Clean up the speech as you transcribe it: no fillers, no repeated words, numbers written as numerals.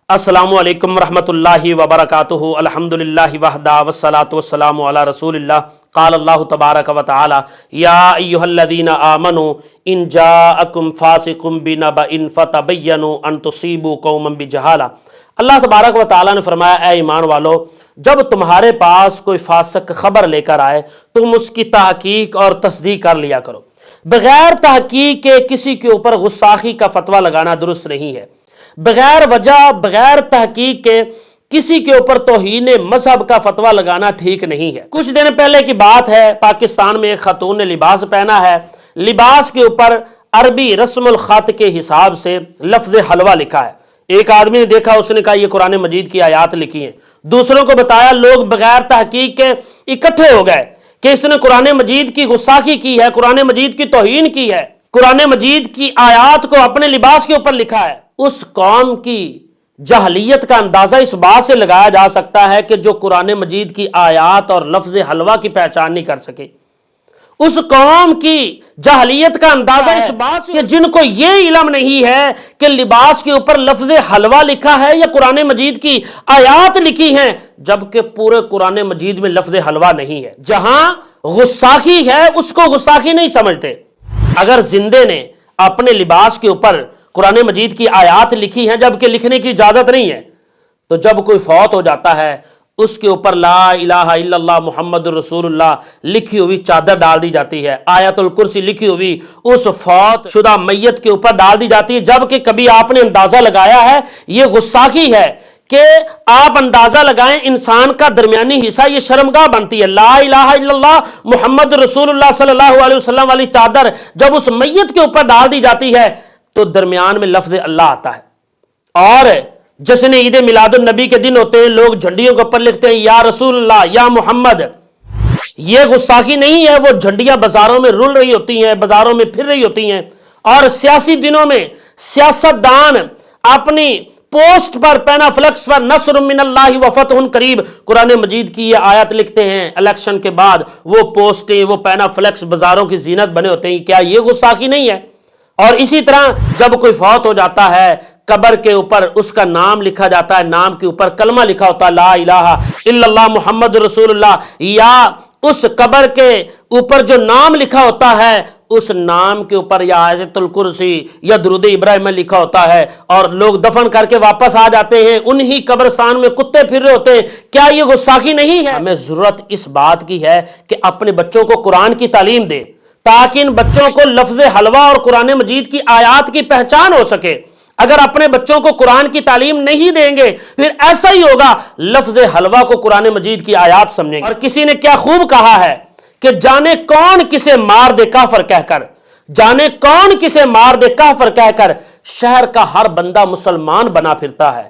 السلام علیکم ورحمۃ اللہ وبرکاتہ الحمدللہ وحدہ والصلاۃ والسلام علی رسول اللہ قال اللہ تبارک و تعالی یا ایہا الذین آمنوا ان جاءکم فاسق بنبأ فتبینوا ان تصیبوا قوما بجہالہ۔ اللہ تبارک و تعالی نے فرمایا اے ایمان والو، جب تمہارے پاس کوئی فاسق خبر لے کر آئے تم اس کی تحقیق اور تصدیق کر لیا کرو۔ بغیر تحقیق کے کسی کے اوپر گستاخی کا فتویٰ لگانا درست نہیں ہے۔ بغیر وجہ بغیر تحقیق کے کسی کے اوپر توہین مذہب کا فتویٰ لگانا ٹھیک نہیں ہے۔ کچھ دن پہلے کی بات ہے، پاکستان میں ایک خاتون نے لباس پہنا ہے، لباس کے اوپر عربی رسم الخط کے حساب سے لفظ حلوہ لکھا ہے۔ ایک آدمی نے دیکھا، اس نے کہا یہ قرآن مجید کی آیات لکھی ہیں۔ دوسروں کو بتایا، لوگ بغیر تحقیق کے اکٹھے ہو گئے کہ اس نے قرآن مجید کی گستاخی کی ہے، قرآن مجید کی توہین کی ہے، قرآن مجید کی آیات کو اپنے لباس کے اوپر لکھا ہے۔ اس قوم کی جہلیت کا اندازہ اس بات سے لگایا جا سکتا ہے کہ جو قرآن مجید کی آیات اور لفظ حلوہ کی پہچان نہیں کر سکے۔ اس قوم کی جہلیت کا اندازہ اس بات سے کہ جن کو یہ علم نہیں ہے کہ لباس کے اوپر لفظ حلوہ لکھا ہے یا قرآن مجید کی آیات لکھی ہیں، جبکہ پورے قرآن مجید میں لفظ حلوہ نہیں ہے۔ جہاں گستاخی ہے اس کو گستاخی نہیں سمجھتے۔ اگر زندے نے اپنے لباس کے اوپر قرآن مجید کی آیات لکھی ہیں جبکہ لکھنے کی اجازت نہیں ہے، تو جب کوئی فوت ہو جاتا ہے اس کے اوپر لا الہ الا اللہ محمد رسول اللہ لکھی ہوئی چادر ڈال دی جاتی ہے، آیت الکرسی لکھی ہوئی اس فوت شدہ میت کے اوپر ڈال دی جاتی ہے، جبکہ کبھی آپ نے اندازہ لگایا ہے؟ یہ گستاخی ہے کہ آپ اندازہ لگائیں انسان کا درمیانی حصہ یہ شرمگاہ بنتی ہے۔ لا الہ الا اللہ محمد رسول اللہ صلی اللہ علیہ وسلم والی چادر جب اس میت کے اوپر ڈال دی جاتی ہے تو درمیان میں لفظ اللہ آتا ہے۔ اور جشن عید میلاد النبی کے دن ہوتے ہیں، لوگ جھنڈیوں کے اوپر لکھتے ہیں یا رسول اللہ یا محمد۔ یہ گستاخی نہیں ہے، وہ جھنڈیاں بازاروں میں رول رہی ہوتی ہیں، بازاروں میں پھر رہی ہوتی ہیں، اور سیاسی دنوں میں سیاست دان اپنی پوسٹ پر پینا فلیکس پر نصر من اللہ و فتح قریب قرآن مجید کی یہ آیت لکھتے ہیں۔ الیکشن کے بعد وہ پوسٹیں، وہ پینا فلیکس بازاروں کی زینت بنے ہوتے ہیں۔ کیا یہ گستاخی نہیں ہے؟ اور اسی طرح جب کوئی فوت ہو جاتا ہے قبر کے اوپر اس کا نام لکھا جاتا ہے، نام کے اوپر کلمہ لکھا ہوتا ہے لا الہ الا اللہ محمد رسول اللہ، یا اس قبر کے اوپر جو نام لکھا ہوتا ہے اس نام کے اوپر یا آیت الکرسی یا درود ابراہیم لکھا ہوتا ہے، اور لوگ دفن کر کے واپس آ جاتے ہیں، انہی قبرستان میں کتے پھر رہے ہوتے ہیں۔ کیا یہ گستاخی نہیں ہے؟ ہمیں ضرورت اس بات کی ہے کہ اپنے بچوں کو قرآن کی تعلیم دے تاکہ ان بچوں کو لفظ حلوہ اور قرآن مجید کی آیات کی پہچان ہو سکے۔ اگر اپنے بچوں کو قرآن کی تعلیم نہیں دیں گے پھر ایسا ہی ہوگا، لفظ حلوہ کو قرآن مجید کی آیات سمجھیں گے۔ اور کسی نے کیا خوب کہا ہے کہ جانے کون کسے مار دے کافر کہہ کر، جانے کون کسے مار دے کافر کہہ کر، شہر کا ہر بندہ مسلمان بنا پھرتا ہے۔